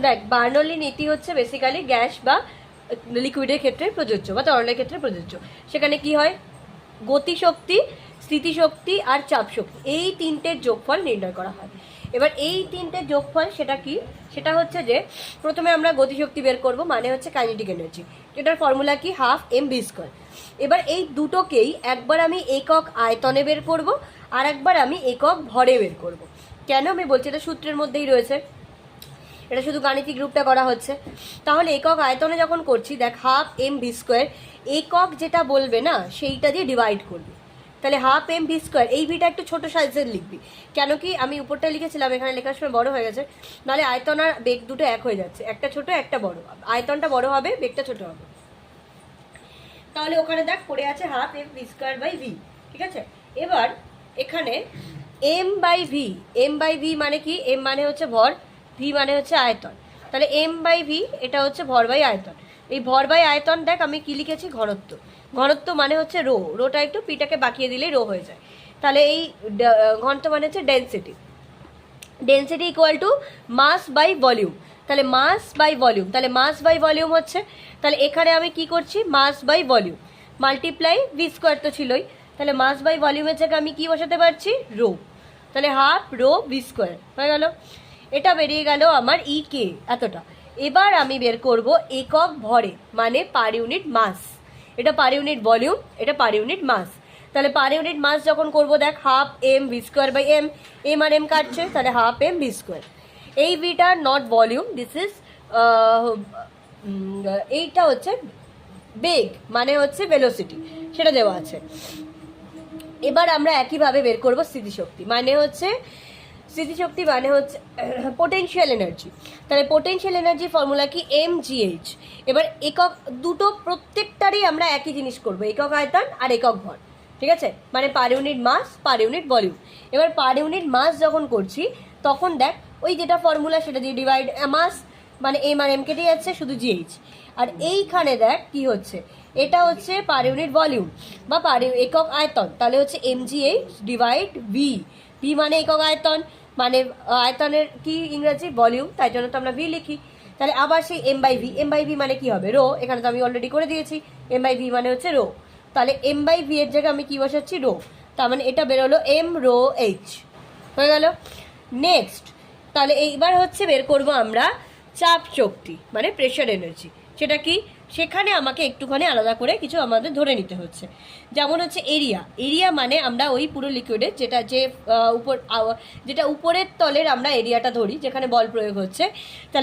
দেখ বার্নৌলি নীতি হচ্ছে বেসিক্যালি গ্যাস বা লিকুইডের ক্ষেত্রে প্রযোজ্য বা তরলের ক্ষেত্রে প্রযোজ্য। সেখানে কি হয়, গতিশক্তি, স্থিতিশক্তি আর চাপ শক্তি, এই তিনটের যোগফল নির্ণয় করা হয়। এবার এই তিনটের যোগফল সেটা কি, সেটা হচ্ছে যে প্রথমে আমরা গতিশক্তি বের করব, মানে হচ্ছে কাইনেটিক এনার্জি, যেটার ফর্মুলা কি হাফ এম ভি স্কোয়ার। এবার এই দুটোকেই একবার আমি একক আয়তনে বের করব, আর একবার আমি একক ভরে বের করব। কেন আমি বলছি, এটা সূত্রের মধ্যেই রয়েছে, এটা শুধু গাণিতিক রূপটা করা হচ্ছে। তাহলে একক আয়তনে যখন করছি, দেখ হাফ এম ভি স্কোয়ার, একক যেটা বলবে না সেইটা দিয়ে ডিভাইড করবি। তাহলে হাফ এম ভি স্কোয়ার, এই ভিটা একটু ছোটো সাইজের লিখবি, কেন কি আমি উপরটা লিখেছিলাম, এখানে লেখার সময় বড় হয়ে গেছে, নাহলে আয়তন আর বেগ দুটো এক হয়ে যাচ্ছে, একটা ছোট একটা বড়, আয়তনটা বড় হবে বেগটা ছোট হবে। তাহলে ওখানে দেখ পড়ে আছে half M V square by V, ঠিক আছে। এবার এখানে M by V, M by V মানে কি, এম মানে হচ্ছে ভর, ভি মানে হচ্ছে আয়তন। তাহলে এম বাই ভি এটা হচ্ছে ভর বাই আয়তন। এই ভর বাই আয়তন দেখ আমি কি লিখেছি, ঘনত্ব। ঘনত্ব মানে হচ্ছে রো, রোটা একটু পিটাকে বাকিয়ে দিলেই রো হয়ে যায়। তাহলে এই ঘনত্ব মানে হচ্ছে density, density equal to mass by volume. তাহলে মাস বাই ভলিউম, তাহলে মাস বাই ভলিউম হচ্ছে, তাহলে এখানে আমি কি করছি, mass by volume multiply V square তো ছিলই, তাহলে মাস বাই ভলিউমের জায়গায় আমি কি বসাতে পারছি, রো। তাহলে হাফ রো ভি স্কোয়ার হয়ে গেল। এটা বেরিয়ে গেল আমার ই কে এতটা। এবার আমি বের করব একক ভরে, মানে পার ইউনিট মাস। এটা পার ইউনিট ভলিউম, এটা পার ইউনিট মাস। তাহলে পার ইউনিট মাস যখন করব, দেখ half M V square by M, M আর এম কাটছে, তাহলে হাফ এম ভি স্কোয়ার। এই ভিটা নট ভলিউম, দিস ইজ এইটা হচ্ছে বেগ, মানে হচ্ছে ভেলোসিটি, সেটা দেওয়া আছে। এবার আমরা একইভাবে বের করব স্থিতিশক্তি, মানে হচ্ছে স্থিতিশক্তি মানে হচ্ছে পোটেনশিয়াল এনার্জি। তাহলে পোটেনশিয়াল এনার্জি ফর্মুলা কি, এম জি এইচ। এবার একক দুটো প্রত্যেকটারই আমরা একই জিনিস করব, একক আয়তন আর একক ভর, ঠিক আছে, মানে পার ইউনিট মাস পার ইউনিট ভলিউম। এবার পার ইউনিট মাস যখন করছি, তখন দেখ ওই যেটা ফর্মুলা সেটা দিয়ে ডিভাইড, মাস মানে এম আর এম কেটে যাচ্ছে, শুধু জিএইচ। আর এইখানে দেখ কি হচ্ছে, এটা হচ্ছে পার ইউনিট ভলিউম বা একক আয়তন, তাহলে হচ্ছে M G H divide V. V মানে একক আয়তন, মানে আয়তনের কি ইংরেজি ভলিউম, তাই জন্য তো আমরা ভি লিখি। তাহলে আবার সেই M by V, M by V মানে কি হবে, রো। এখানে তো আমি অলরেডি করে দিয়েছি, এম বাই ভি মানে হচ্ছে রো। তাহলে এম বাই ভি এর জায়গায় আমি কি বসাচ্ছি, রো। তার মানে এটা বেরোলো এম রো এইচ, হয়ে গেল। নেক্সট, তাহলে এইবার হচ্ছে বের করব আমরা চাপ শক্তি, মানে প্রেশার এনার্জি। সেটা কি, সেখানে আমাকে একটুখানি আলাদা করে কিছু আমাদের ধরে নিতে হচ্ছে। যেমন হচ্ছে এরিয়া, এরিয়া মানে আমরা ওই পুরো লিকুইডের যেটা উপরের তলের আমরা এরিয়াটা ধরি, যেখানে বল প্রয়োগ হচ্ছে। তাহলে